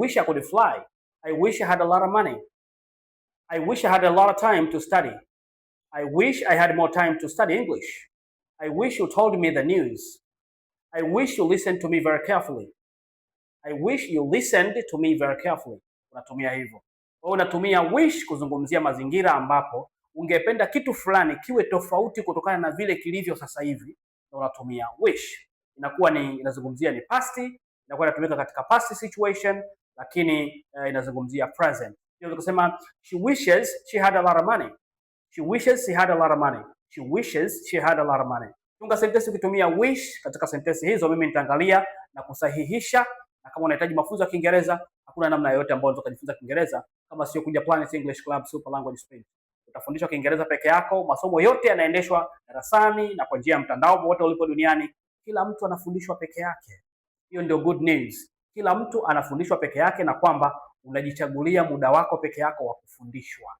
wish I could fly. I wish I had a lot of money. I wish I had a lot of time to study. I wish I had more time to study English. I wish you told me the news. I wish you listened to me very carefully. I wish you listened to me very carefully. Unatumia hivyo. Wewe unatumia wish kuzungumzia mazingira ambapo ungependa kitu fulani kiwe tofauti kutokana na vile kilivyo sasa hivi, na unatumia wish. Inazungumzia ni past, inakuwa inatumika katika past situation, lakini inazungumzia present. Ndio kusema she wishes she had a lot of money. She wishes she had a lot of money. She wishes she had a lot of money. Tunga sentensi ukitumia wish katika sentensi hizo, mimi nitaangalia na kusahihisha, na kama unahitaji mafunzo ya Kiingereza, hakuna namna yoyote ambayo unaweza kujifunza Kiingereza kama sio kuja Planet English Club Super Language Space. Utafundishwa Kiingereza peke yako, masomo yote yanaendeshwa darasani na kwa njia ya mtandao popote ulipo duniani. Kila mtu anafundishwa peke yake. Hiyo ndio good news. Kila mtu anafundishwa peke yake, na kwamba unajichagulia muda wako peke yako wa kufundishwa.